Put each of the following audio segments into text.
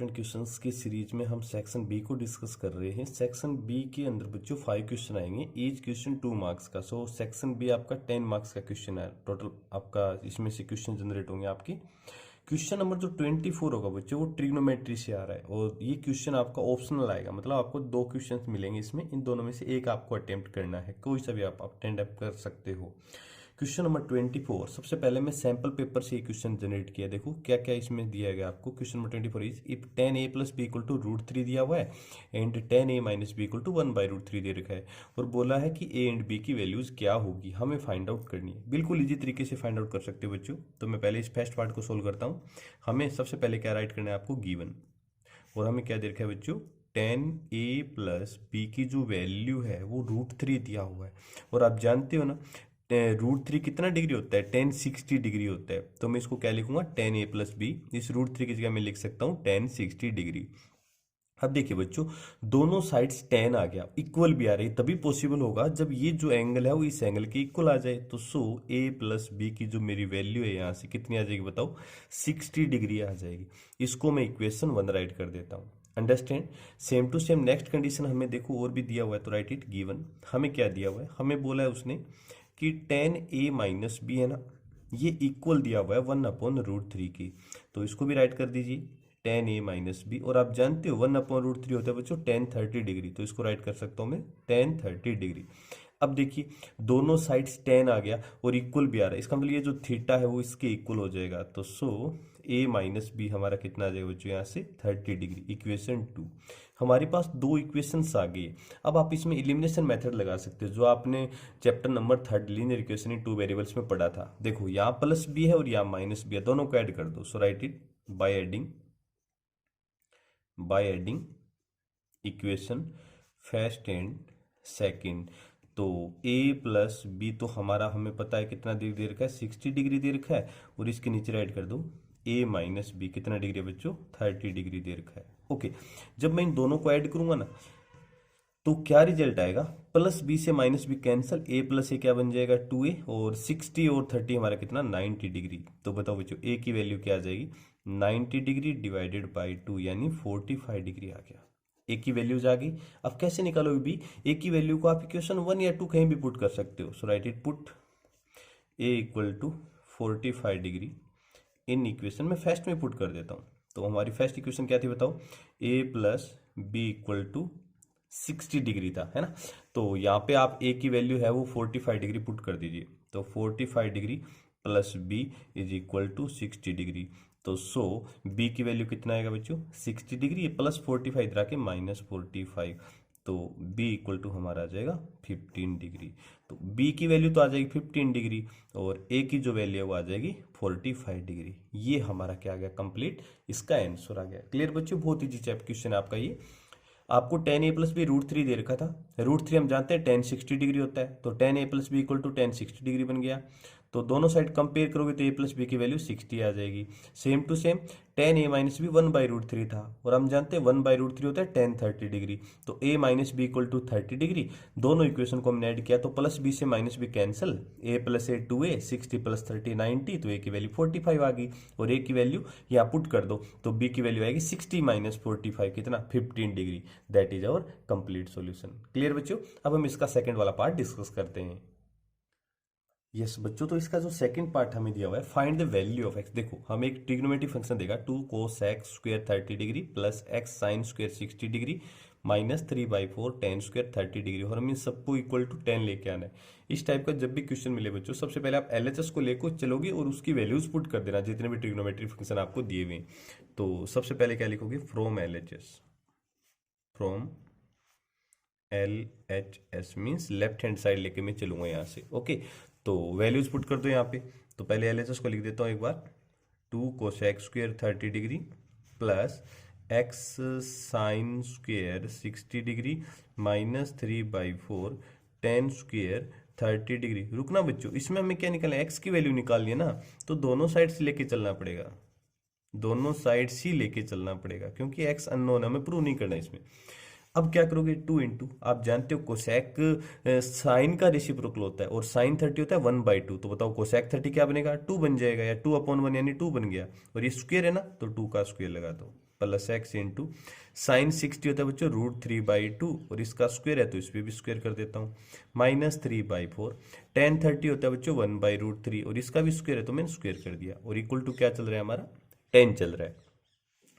Important questions की series में हम सेक्शन बी को डिस्कस कर रहे हैं। सेक्शन बी के अंदर बच्चों 5 क्वेश्चन आएंगे, ईच क्वेश्चन 2 मार्क्स का। सो सेक्शन बी आपका 10 मार्क्स का क्वेश्चन है टोटल। आपका इसमें से क्वेश्चन जनरेट होंगे आपके। क्वेश्चन नंबर जो 24 होगा बच्चों, वो ट्रिग्नोमेट्री से आ रहा है और ये क्वेश्चन आपका ऑप्शनल आएगा, मतलब आपको 2 क्वेश्चन मिलेंगे इसमें। इन दोनों में से एक आपको अटेम्प्ट करना है, कोई सा भी आप अटेम्प्ट कर सकते हो। क्वेश्चन नंबर 24, सबसे पहले मैं सैंपल पेपर से ये क्वेश्चन जनरेट किया। देखो क्या क्या इसमें दिया गया आपको। Question number 24 is if 10a plus B equal to √3 दिया हुआ है and 10a minus B equal to 1/√3 दे रखा है और बोला है कि a एंड b की वैल्यूज क्या होगी, हमें फाइंड आउट करनी है। बिल्कुल इजी तरीके से फाइंड आउट कर सकते हो बच्चों। तो मैं पहले इस फर्स्ट पार्ट को सोल्व करता हूँ। हमें सबसे पहले क्या राइट करना है आपको, गिवन, और हमें क्या दे रखा है बच्चों, 10a प्लस बी की जो वैल्यू है वो √3 दिया हुआ है। और आप जानते हो ना √3 कितना डिग्री होता है, 1060 डिग्री होता है। तो मैं इसको क्या लिखूंगा, 10a प्लस बी, इस √3 की जगह मैं लिख सकता हूँ 1060 डिग्री। अब देखिए बच्चों, दोनों साइड्स 10 आ गया, इक्वल भी आ रही, तभी पॉसिबल होगा जब ये जो एंगल है वो इस एंगल के इक्वल आ जाए। तो सो a प्लस बी की जो मेरी वैल्यू है यहाँ से कितनी आ जाएगी बताओ, 60 डिग्री आ जाएगी। इसको मैं इक्वेशन 1 राइट कर देता हूँ। Understand. Same to same next condition हमें देखो और भी दिया हुआ है, तो राइट इट गिवन। हमें क्या दिया हुआ है, हमें बोला है उसने कि 10a माइनस बी है ना, ये इक्वल दिया हुआ है 1/√3 की। तो इसको भी राइट कर दीजिए 10a माइनस बी। और आप जानते हो 1/√3 होता है बच्चों 1030 डिग्री, तो इसको राइट कर सकता हूँ मैं 1030 डिग्री। अब देखिए दोनों साइड्स 10 आ गया और इक्वल भी आ रहा है, इसका मतलब ये जो थीटा है वो इसके इक्वल हो जाएगा। तो सो a माइनस बी हमारा कितना आ जाएगा बच्चों, यहाँ से 30 डिग्री। इक्वेशन 2, हमारे पास 2 इक्वेशंस आ गई। अब आप इसमें एलिमिनेशन मेथड लगा सकते हो, जो आपने chapter number 3 linear equation in 2 variables में पढ़ा था। देखो यहाँ प्लस बी है और यहाँ माइनस बी है, दोनों को ऐड कर दो। So write it by adding equation first and second. तो a प्लस बी तो हमारा हमें पता है कितना डिग्री दे रखा है, 60 डिग्री दे रखा है। और इसके नीचे राइट कर दो a माइनस बी, कितना डिग्री है बच्चों, 30 डिग्री दे रखा है। ओके, जब मैं इन दोनों को ऐड करूंगा ना तो क्या रिजल्ट आएगा, प्लस बी से minus b cancel, a plus a क्या बन जाएगा 2a, और 60 और 30 हमारा कितना 90 डिग्री। तो बताओ बच्चों a की वैल्यू क्या आ जाएगी, 90 डिग्री डिवाइडेड बाई 2 यानी 45 डिग्री आ गया। a की वैल्यूज आ गई। अब कैसे निकालोगे भी, a की वैल्यू को आप इक्वेशन 1 या 2 कहीं भी पुट कर सकते हो। So write it put a equal to 45 degree in equation में फर्स्ट में पुट कर देता हूँ। तो हमारी फर्स्ट इक्वेशन क्या थी बताओ, a plus B equal to 60 degree था, है ना। तो यहाँ पे आप a की वैल्यू है वो 45 डिग्री पुट कर दीजिए। तो 45 degree plus b is equal to 60 degree. तो सो b की वैल्यू कितना आएगा बच्चों, 60 डिग्री, ये प्लस 45 इधर आके माइनस 45। तो b इक्वल टू हमारा आ जाएगा 15 डिग्री। तो b की वैल्यू तो आ जाएगी 15 डिग्री और a की जो वैल्यू है वो आ जाएगी 45 डिग्री। ये हमारा क्या आ गया, कंप्लीट, इसका आंसर आ गया। क्लियर बच्चों, बहुत ईजी चैप्टर क्वेश्चन है आपका ये। आपको 10a प्लस बी √3 दे रखा था, √3 हम जानते हैं 1060 डिग्री होता है, तो 10a plus B equal to 1060 degree बन गया। तो दोनों साइड कंपेयर करोगे तो a प्लस बी की वैल्यू 60 आ जाएगी। Same to same 10a minus B 1/√3 था और हम जानते हैं 1/√3 होता है 1030 डिग्री, तो a minus B equal to 30 degree. दोनों इक्वेशन को हमने ऐड किया तो प्लस बी से minus B cancel, a plus A 2a, 60 plus 30 90, तो a की वैल्यू 45 आ गई। और a की वैल्यू यहाँ पुट कर दो तो b की वैल्यू आएगी 60 माइनस 45 कितना, 15 degree. That is our complete solution. Clear बच्चों, अब हम इसका सेकंड वाला पार्ट डिस्कस करते हैं। यस बच्चों, तो इसका जो सेकंड पार्ट हमें दिया हुआ है, find the value of x. देखो हमें एक ट्रिग्नोमेट्रिक फंक्शन देगा 2 cos x square 30 degree plus x sine square 60 degree minus 3/4 tan square 30 degree, और हमें सबको इक्वल टू 10 लेके आना है। इस टाइप का जब भी क्वेश्चन मिले बच्चों, सबसे पहले आप LHS को लेकर चलोगे और उसकी वैल्यूज पुट कर देना जितने भी ट्रिग्नोमेट्रिक फंक्शन आपको दिए हुए। तो सबसे पहले क्या लिखोगे, from LHS, from LHS means left hand side लेके मैं चलूंगा यहाँ से। ओके, तो वैल्यूज पुट कर दो यहाँ पे। तो पहले LHS को लिख देता हूँ एक बार, 2 cos x square 30 degree plus x sine square 60 degree minus 3/4 tan square 30 degree. रुकना बच्चों, इसमें हमें क्या निकालना है, x की वैल्यू निकालनी है ना, तो दोनों साइड से लेके चलना पड़ेगा, दोनों साइड से लेके चलना पड़ेगा क्योंकि x अननोन है, हमें प्रूव नहीं करना इसमें। अब क्या करोगे, 2 इंटू, आप जानते हो कोसेक साइन का रेसिप्रोकल होता है और साइन 30 होता है 1/2। तो बताओ कोसेक 30 क्या बनेगा, 2 बन जाएगा, या 2/1 यानी 2 बन गया, और ये स्क्वायर है ना तो 2 का स्क्वायर लगा दो। प्लस एक्स इंटू साइन 60 होता है बच्चों √3/2 और इसका स्क्वायर है तो इस पे भी स्क्वायर कर देता हूँ -3/4 tan 30 होता है बच्चों 1/√3 और इसका भी स्क्वायर है तो मैंने स्क्वायर कर दिया और इक्वल टू क्या चल रहा है हमारा 10 चल रहा है।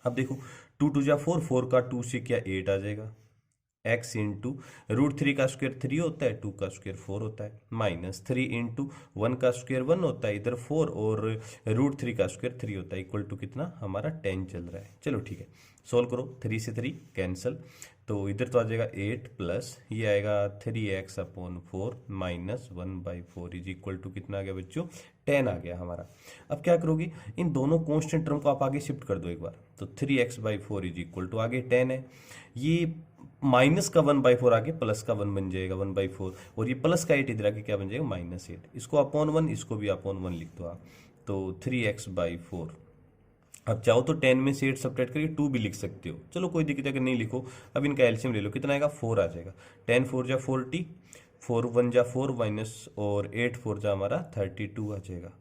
अब देखो 2 2 जा 4, 4 का 2 से क्या 8 आ जाएगा x इंटू √3 का स्क्वायर 3 होता है 2 का स्क्वायर 4 होता है -3 इंटू 1 का स्क्वायर 1 होता है इधर 4 और √3 का स्क्वायर 3 होता है इक्वल टू कितना हमारा 10 चल रहा है। चलो ठीक है सोल्व करो 3 से 3 कैंसिल तो इधर तो आ जाएगा 8 प्लस ये आएगा 3x/4 -1/4 इज इक्वल टू कितना आ गया बच्चों 10 आ गया हमारा। अब क्या करोगे इन दोनों कांस्टेंट टर्म को आप आगे शिफ्ट कर दो एक बार तो 3x/4 इज इक्वल टू आगे 10 है ये माइनस का 1/4 आगे प्लस का 1 बन जाएगा 1/4 और ये प्लस का 8 इधर आके क्या बन जाएगा -8 इसको अपॉन 1 इसको भी अपॉन 1 लिख दो आप तो 3x/4 अब चाहो तो 10 में से 8 सब्ट्रैक्ट करके 2 भी लिख सकते हो चलो कोई दिक्कत अगर नहीं लिखो अब इनका एलसीएम ले लो कितना आएगा 4 आ जाएगा 10 4 जा 40 4 1 जा 4 माइनस और 8 4 जा हमारा 32 आ जाएगा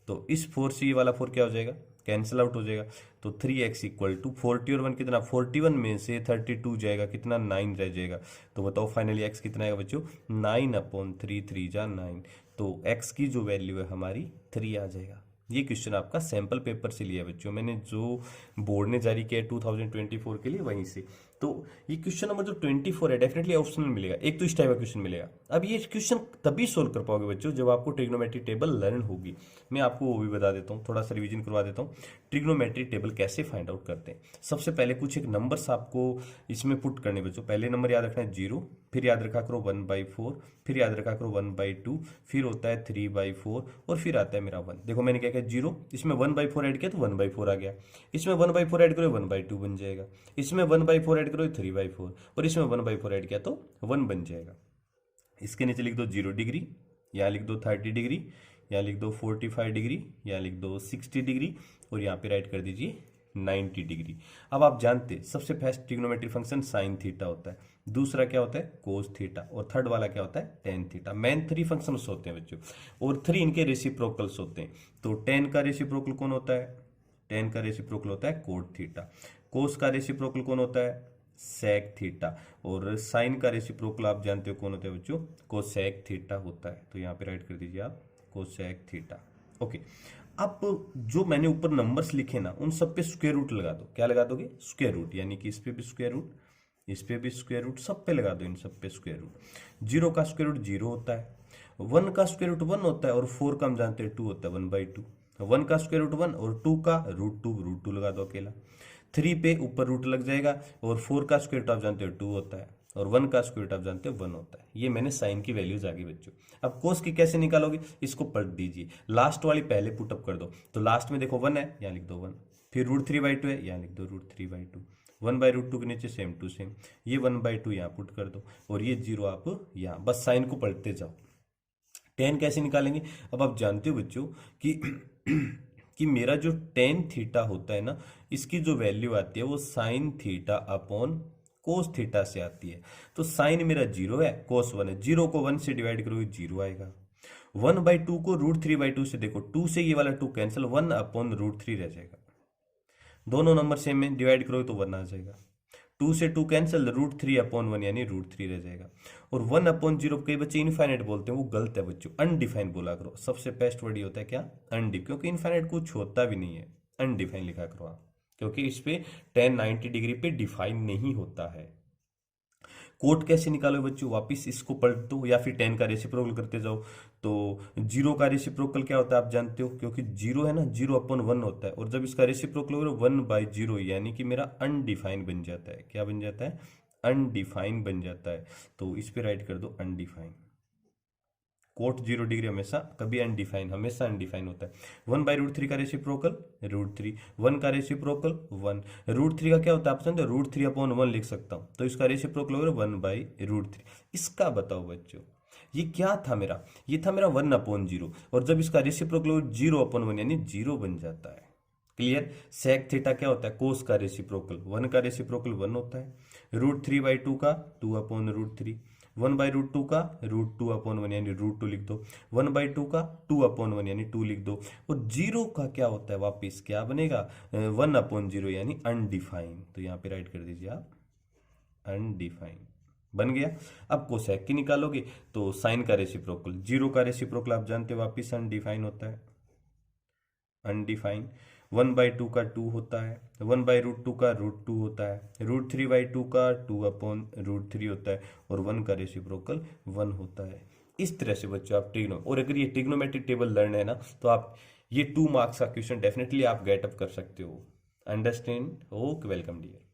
तो इस 4 से ये वाला 4 क्या हो जाएगा कैंसिल आउट हो जाएगा तो 3x इक्वल टू 40 और 1 कितना 41 में से 32 जाएगा कितना 9 रह जाएगा तो बताओ फाइनली x कितना आएगा बच्चों 9/3 3 जा 9 तो x की जो वैल्यू है हमारी 3 आ जाएगा। ये क्वेश्चन आपका सैंपल पेपर से लिया है बच्चों मैंने जो बोर्ड ने जारी किया है 2024 के लिए वहीं से तो ये क्वेश्चन नंबर जो 24 है डेफिनेटली ऑप्शनल मिलेगा एक तो इस टाइप का क्वेश्चन मिलेगा। अब ये क्वेश्चन तभी सोल्व कर पाओगे बच्चों जब आपको ट्रिग्नोमेट्री टेबल लर्न होगी मैं आपको वो भी बता देता हूँ थोड़ा सा रिवीजन करवा देता हूँ ट्रिग्नोमेट्री टेबल कैसे फाइंड आउट करते हैं। सबसे पहले कुछ एक नंबर्स आपको इसमें पुट करने बच्चों पहले नंबर याद रखना है 0 फिर याद रखा करो 1/4 फिर याद रखा करो 1/2 फिर होता है 3/4 और फिर आता है मेरा 1 देखो मैंने क्या किया 0 इसमें 1/4 ऐड किया तो 1/4 आ गया इसमें 1/4 ऐड करो 1/2 बन जाएगा इसमें 1/4 ऐड करो 3/4 और इसमें 1/4 ऐड किया तो 1 बन जाएगा। इसके नीचे लिख दो 0 डिग्री यहाँ लिख दो 30 डिग्री यहाँ लिख दो 45 डिग्री यहाँ लिख दो 60 डिग्री और यहाँ पे राइट कर दीजिए 90 डिग्री। अब आप जानते सबसे first trigonometry function sine theta होता है दूसरा क्या होता है कोस थीटा और थर्ड वाला क्या होता है टेन थीटा मेन 3 फंक्शंस होते हैं बच्चों और 3 इनके रेसिप्रोकल्स होते हैं तो टेन का रेसिप्रोकल कौन होता है टेन का रेसिप्रोकल होता है कोट थीटा कोस का रेसिप्रोकल कौन होता है सेक थीटा और साइन का रेसिप्रोकल आप जानते हो कौन होता है बच्चों कोसेक थीटा होता है तो यहाँ पे राइट कर दीजिए आप कोसेक थीटा। ओके अब जो मैंने ऊपर नंबर्स लिखे ना उन सब पे स्क्वायर रूट लगा दो क्या लगा दोगे स्क्वायर रूट यानी कि इस पे भी स्क्वायर रूट इस पे भी स्क्वायर रूट सब पे लगा दो इन सब पे स्क्वायर रूट 0 का स्क्वायर रूट 0 होता है 1 का स्क्वायर रूट 1 होता है और 4 का हम जानते हैं 2 होता है 1/2 1 का स्क्वायर रूट 1 और 2 का √2 लगा दो अकेला 3 पे ऊपर रूट लग जाएगा और 4 का स्क्वायर रूट आप जानते हो 2 होता है और 1 का स्क्वायर रूट आप जानते हो 1 होता है। ये मैंने साइन की वैल्यूज आ गई बच्चों। अब कोस की कैसे निकालोगे इसको पलट दीजिए लास्ट वाली पहले पुटअप कर दो तो लास्ट में देखो 1 है यहाँ लिख दो 1 फिर √3/2 है यहाँ लिख दो √3/2 1/√2 के नीचे सेम टू सेम ये 1/2 यहाँ पुट कर दो और ये 0 आप यहाँ बस साइन को पलटते जाओ। 10 कैसे निकालेंगे अब आप जानते हो बच्चों कि कि मेरा जो tan थीटा होता है ना इसकी जो वैल्यू आती है वो sine theta upon cos theta से आती है तो साइन मेरा 0 है कोस 1 है 0 को 1 से डिवाइड करोगे 0 आएगा 1/2 को √3/2 से देखो 2 से ये वाला 2 कैंसिल 1/√3 रह जाएगा दोनों नंबर सेम में डिवाइड करोगे तो 1 आ जाएगा 2 से 2 कैंसिल √3/1 यानी √3 रह जाएगा और 1/0 कई बच्चे इनफाइनाइट बोलते हैं वो गलत है बच्चों अनडिफाइंड बोला करो सबसे बेस्ट वर्ड ये होता है क्या अनडिफ क्योंकि इनफाइनाइट कुछ होता भी नहीं है अनडिफाइंड लिखा करो आप क्योंकि इस पे tan 90 डिग्री पे डिफाइन नहीं होता है। कोट कैसे निकालो बच्चों वापिस इसको पलट दो या फिर 10 का रेसिप्रोकल करते जाओ तो 0 का रेसिप्रोकल क्या होता है आप जानते हो क्योंकि 0 है ना 0/1 होता है और जब इसका रेसिप्रोकल होगा 1/0 यानी कि मेरा अनडिफाइन बन जाता है क्या बन जाता है अनडिफाइन बन जाता है तो इस पे राइट कर दो अनडिफाइन कोट 0 डिग्री हमेशा कभी अनडिफाइन हमेशा अनडिफाइन होता है 1/√3 का रेसिप्रोकल √3 1 का रेसिप्रोकल 1 √3 का क्या होता है आप समझते हो √3/1 लिख सकता हूं तो इसका रेसिप्रोकल होगा 1/√3। इसका बताओ बच्चों ये क्या था मेरा ये था मेरा 1/0 और जब इसका रेसिप्रोकल होगा 0/1 यानी 0 बन जाता है। क्लियर सेक थीटा क्या होता है कोस का रेसिप्रोकल 1 का रेसिप्रोकल 1 होता है √3/2 का 2/√3 1/√2 का √2/1 यानी √2 लिख दो, 1/2 का 2/1 यानी 2 लिख दो, और जीरो का क्या होता है वापिस क्या बनेगा 1/0 यानी अनडिफाइंड। तो यहाँ पे राइट कर दीजिए आप अनडिफाइंड, बन गया। अब कोसेक की निकालोगे तो साइन का रेसिप्रोकल, जीरो का रेसिप्रोकल आप जानते हो वापिस अनडिफाइन होता है, अनडिफाइन। 1/2 का 2 होता है, 1/√2 का √2 होता है, √3/2 का 2/√3 होता है, और 1 का रेसिप्रोकल 1 होता है। इस तरह से बच्चों आप और अगर ये ट्रिग्नोमेट्रिक टेबल लर्न है ना, तो आप ये 2 मार्क्स का क्वेश्चन डेफिनेटली आप गेट अप कर सकते हो। अंडरस्टैंड? Okay, welcome dear.